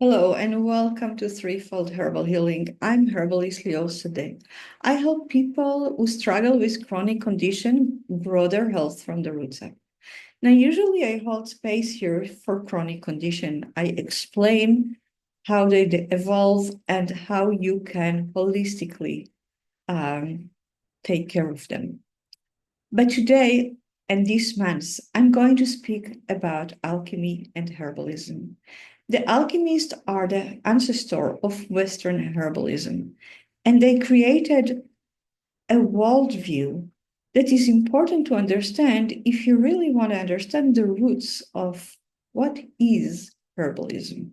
Hello and welcome to Threefold Herbal Healing. I'm herbalist Leo Sade. I help people who struggle with chronic condition grow their health from the roots up. Now, usually I hold space here for chronic condition. I explain how they evolve and how you can holistically um, take care of them. But today and this month, I'm going to speak about alchemy and herbalism. The alchemists are the ancestor of Western herbalism, and they created a worldview that is important to understand if you really want to understand the roots of what is herbalism.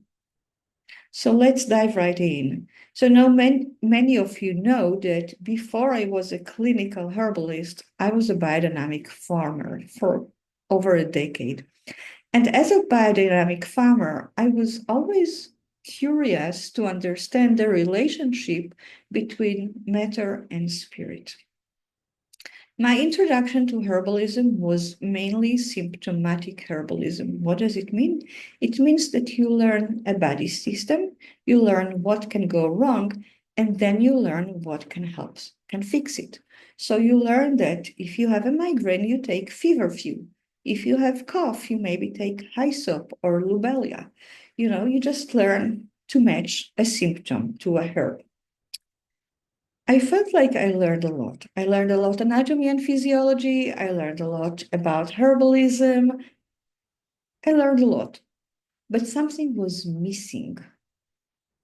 So let's dive right in. So now many of you know that before I was a clinical herbalist, I was a biodynamic farmer for over a decade. And as a biodynamic farmer, I was always curious to understand the relationship between matter and spirit. My introduction to herbalism was mainly symptomatic herbalism. What does it mean? It means that you learn a body system, you learn what can go wrong, and then you learn what can help, can fix it. So you learn that if you have a migraine, you take feverfew. If you have cough, you maybe take hyssop or lobelia. You just learn to match a symptom to a herb. I felt like I learned a lot. I learned a lot anatomy and physiology. I learned a lot about herbalism. I learned a lot, but something was missing.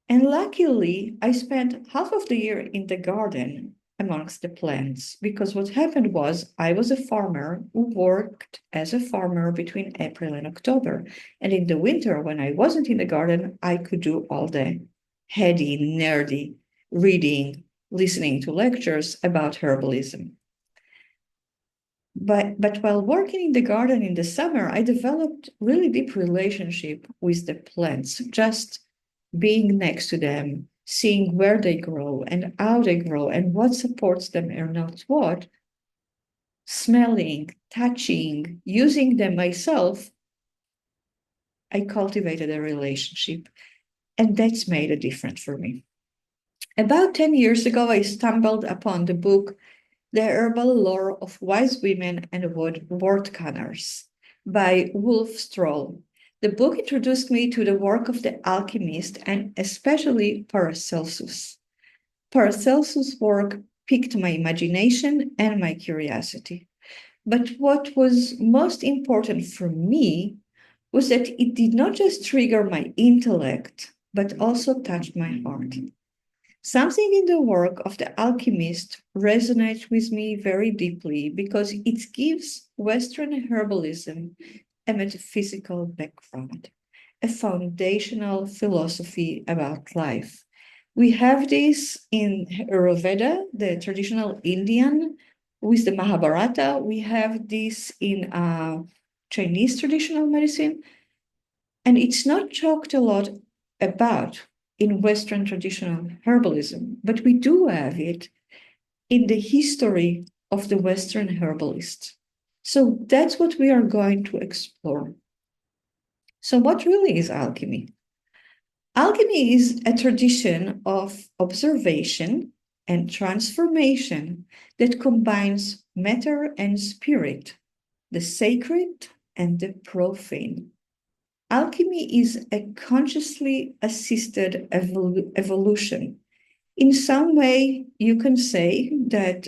And luckily, I spent half of the year in the garden amongst the plants because what happened was I was a farmer who worked as a farmer between April and October. And in the winter, when I wasn't in the garden, I could do all the heady, nerdy reading, listening to lectures about herbalism. But while working in the garden in the summer, I developed really deep relationship with the plants, just being next to them, seeing where they grow and how they grow and what supports them and not what, smelling, touching, using them myself, I cultivated a relationship. And that's made a difference for me. About 10 years ago, I stumbled upon the book The Herbal Lore of Wise Women and Word Canners by Wolf Stroll. The book introduced me to the work of the alchemist and especially Paracelsus. Paracelsus' work piqued my imagination and my curiosity. But what was most important for me was that it did not just trigger my intellect, but also touched my heart. Something in the work of the alchemist resonates with me very deeply because it gives Western herbalism a metaphysical background, a foundational philosophy about life. We have this in Ayurveda, the traditional Indian, with the Mahabharata. We have this in Chinese traditional medicine, and it's not talked a lot about in Western traditional herbalism, but we do have it in the history of the Western herbalist. So that's what we are going to explore. So, what really is alchemy? Alchemy is a tradition of observation and transformation that combines matter and spirit, the sacred and the profane. Alchemy is a consciously assisted evolution. In some way, you can say that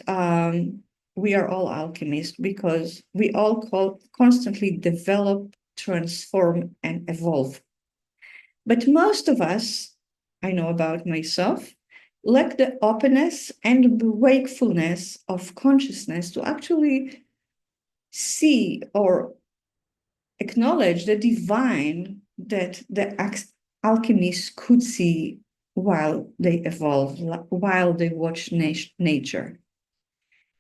we are all alchemists because we all constantly develop, transform, and evolve. But most of us, I know about myself, lack the openness and the wakefulness of consciousness to actually see or acknowledge the divine that the alchemists could see while they evolved, while they watch nature.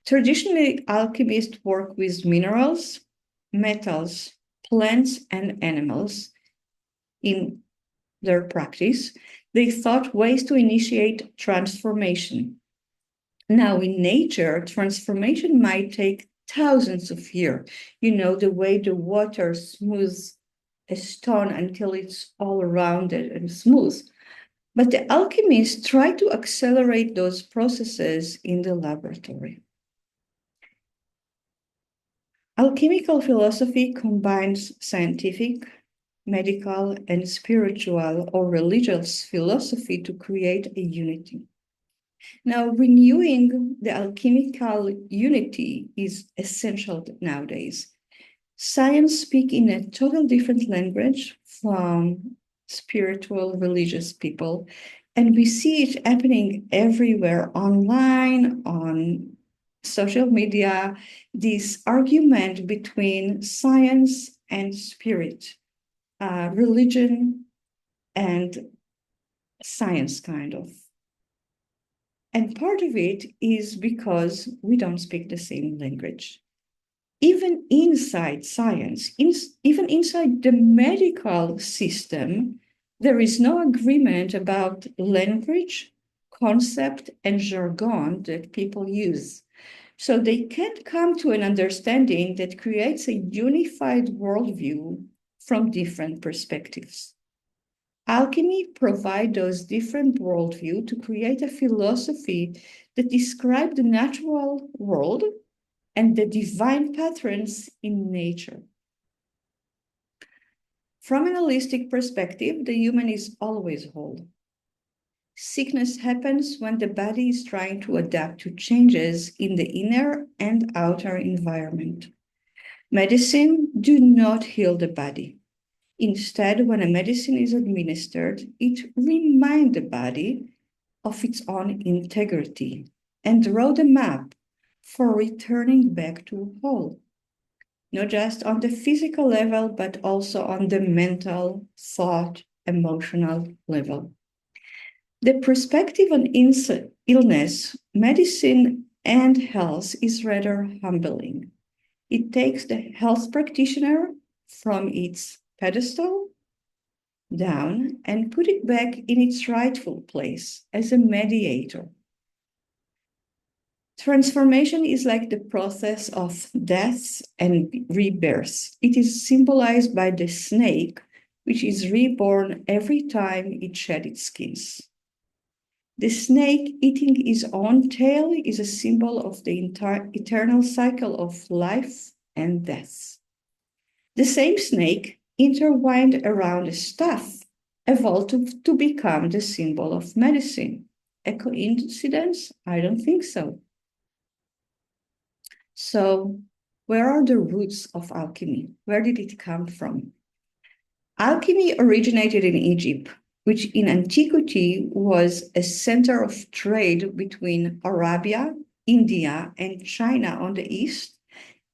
Traditionally, alchemists work with minerals, metals, plants, and animals in their practice. They thought ways to initiate transformation. Now, in nature, transformation might take thousands of years. The way the water smooths a stone until it's all rounded and smooth. But the alchemists try to accelerate those processes in the laboratory. Alchemical philosophy combines scientific, medical, and spiritual or religious philosophy to create a unity. Now, renewing the alchemical unity is essential nowadays. Science speaks in a total different language from spiritual, religious people, and we see it happening everywhere online, on social media, this argument between science and spirit, religion and science, kind of. And part of it is because we don't speak the same language. Even inside science, even inside the medical system, there is no agreement about language, concept, and jargon that people use. So they can't come to an understanding that creates a unified worldview from different perspectives. Alchemy provides those different worldviews to create a philosophy that describes the natural world and the divine patterns in nature. From an holistic perspective, the human is always whole. Sickness happens when the body is trying to adapt to changes in the inner and outer environment. Medicine do not heal the body. Instead, when a medicine is administered, it reminds the body of its own integrity and draws the map for returning back to whole, not just on the physical level, but also on the mental, thought, emotional level. The perspective on illness, medicine, and health is rather humbling. It takes the health practitioner from its pedestal down and put it back in its rightful place as a mediator. Transformation is like the process of death and rebirth. It is symbolized by the snake, which is reborn every time it sheds its skins. The snake eating his own tail is a symbol of the eternal cycle of life and death. The same snake, intertwined around a staff, evolved to become the symbol of medicine. A coincidence? I don't think so. So, where are the roots of alchemy? Where did it come from? Alchemy originated in Egypt, which in antiquity was a center of trade between Arabia, India, and China on the east,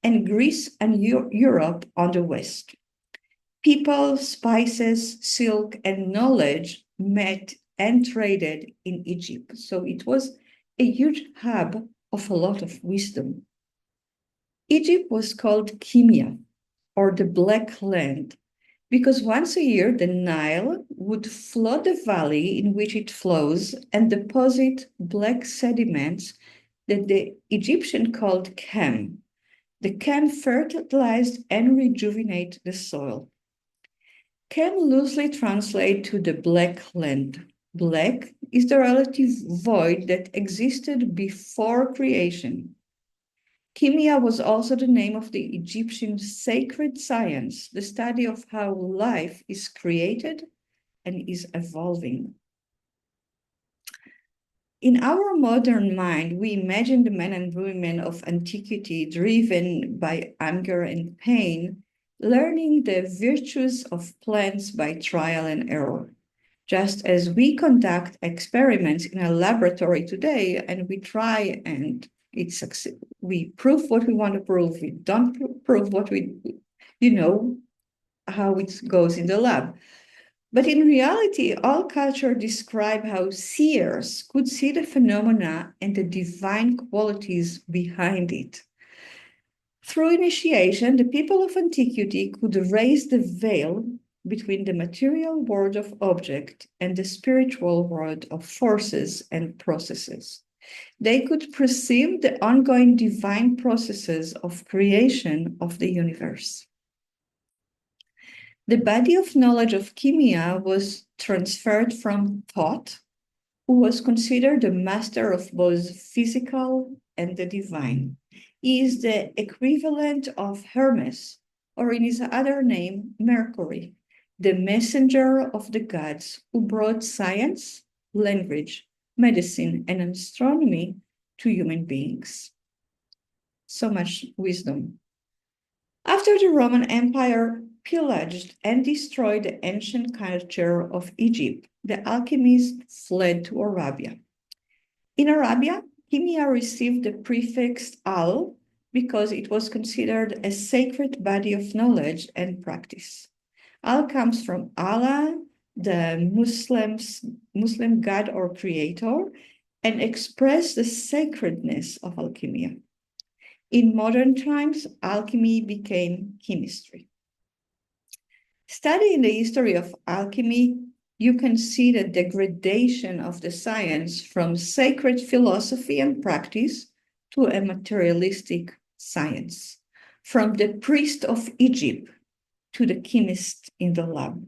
and Greece and Europe on the west. People, spices, silk, and knowledge met and traded in Egypt. So it was a huge hub of a lot of wisdom. Egypt was called Kimia, or the Black Land, because once a year the Nile would flood the valley in which it flows and deposit black sediments that the Egyptian called chem. The chem fertilized and rejuvenate the soil. Chem loosely translates to the Black Land. Black is the relative void that existed before creation. Chemia was also the name of the Egyptian sacred science, the study of how life is created and is evolving. In our modern mind, we imagine the men and women of antiquity driven by anger and pain, learning the virtues of plants by trial and error. Just as we conduct experiments in a laboratory today and we try and we prove what we want to prove, we don't prove what how it goes in the lab. But in reality, all culture describe how seers could see the phenomena and the divine qualities behind it. Through initiation, the people of antiquity could raise the veil between the material world of object and the spiritual world of forces and processes. They could perceive the ongoing divine processes of creation of the universe. The body of knowledge of Kimia was transferred from Thoth, who was considered the master of both physical and the divine. He is the equivalent of Hermes, or in his other name, Mercury, the messenger of the gods who brought science, language, medicine, and astronomy to human beings. So much wisdom. After the Roman Empire pillaged and destroyed the ancient culture of Egypt, the alchemists fled to Arabia. In Arabia, Kimia received the prefix al because it was considered a sacred body of knowledge and practice. Al comes from Allah, the Muslim god or creator, and expressed the sacredness of alchemy. In modern times, alchemy became chemistry. Studying the history of alchemy, you can see the degradation of the science from sacred philosophy and practice to a materialistic science, from the priest of Egypt to the chemist in the lab.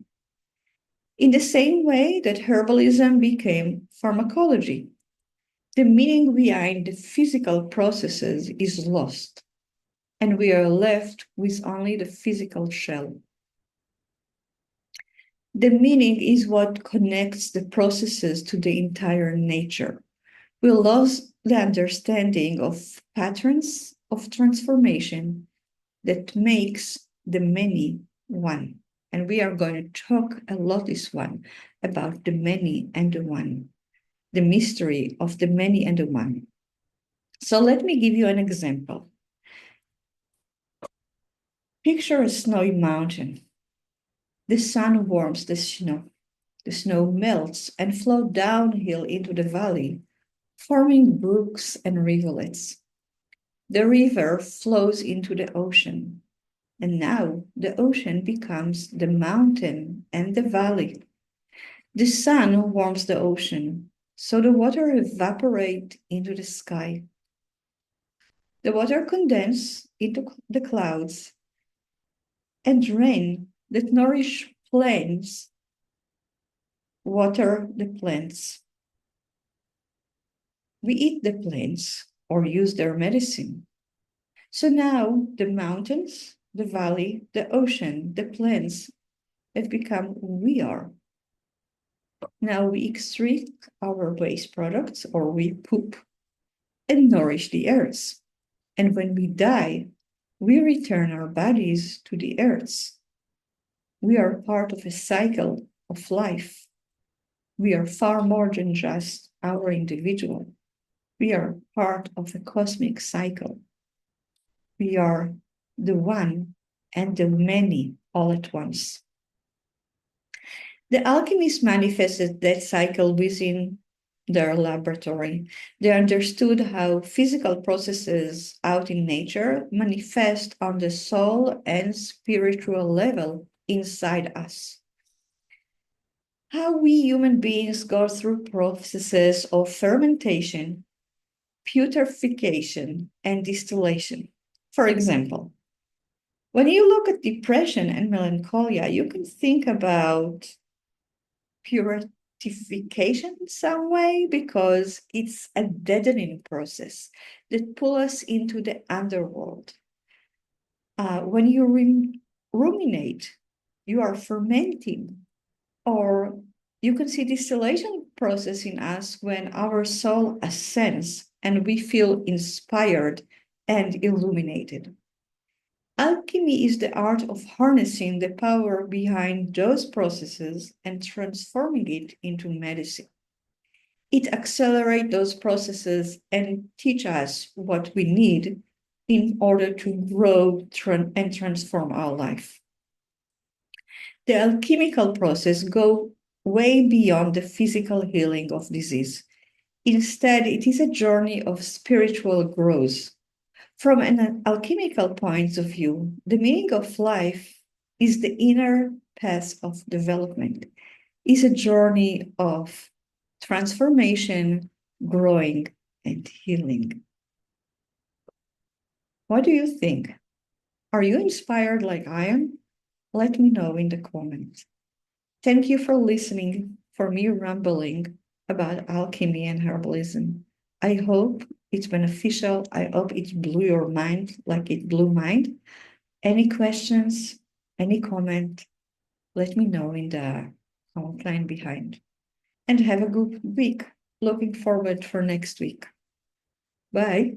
In the same way that herbalism became pharmacology, the meaning behind the physical processes is lost, and we are left with only the physical shell. The meaning is what connects the processes to the entire nature. We lost the understanding of patterns of transformation that makes the many one. And we are going to talk a lot this one about the many and the one, the mystery of the many and the one. So let me give you an example. Picture a snowy mountain. The sun warms the snow. The snow melts and flows downhill into the valley, forming brooks and rivulets. The river flows into the ocean, and now the ocean becomes the mountain and the valley. The sun warms the ocean, so the water evaporates into the sky. The water condenses into the clouds, and rain that nourish plants water the plants. We eat the plants or use their medicine. So now the mountains, the valley, the ocean, the plants have become who we are. Now we extract our waste products or we poop and nourish the earth. And when we die, we return our bodies to the earth. We are part of a cycle of life. We are far more than just our individual. We are part of a cosmic cycle. We are the one and the many all at once. The alchemists manifested that cycle within their laboratory. They understood how physical processes out in nature manifest on the soul and spiritual level inside us. How we human beings go through processes of fermentation, putrefaction, and distillation. For example, when you look at depression and melancholia, you can think about purification in some way because it's a deadening process that pulls us into the underworld. When you ruminate, you are fermenting, or you can see distillation process in us when our soul ascends and we feel inspired and illuminated. Alchemy is the art of harnessing the power behind those processes and transforming it into medicine. It accelerates those processes and teaches us what we need in order to grow and transform our life. The alchemical process goes way beyond the physical healing of disease. Instead, it is a journey of spiritual growth. From an alchemical point of view, the meaning of life is the inner path of development, is a journey of transformation, growing, and healing. What do you think? Are you inspired like I am? Let me know in the comments. Thank you for listening for me rambling about alchemy and herbalism. I hope it's beneficial. I hope it blew your mind like it blew mine. Any questions, any comment, let me know in the comment line behind. And have a good week. Looking forward for next week. Bye.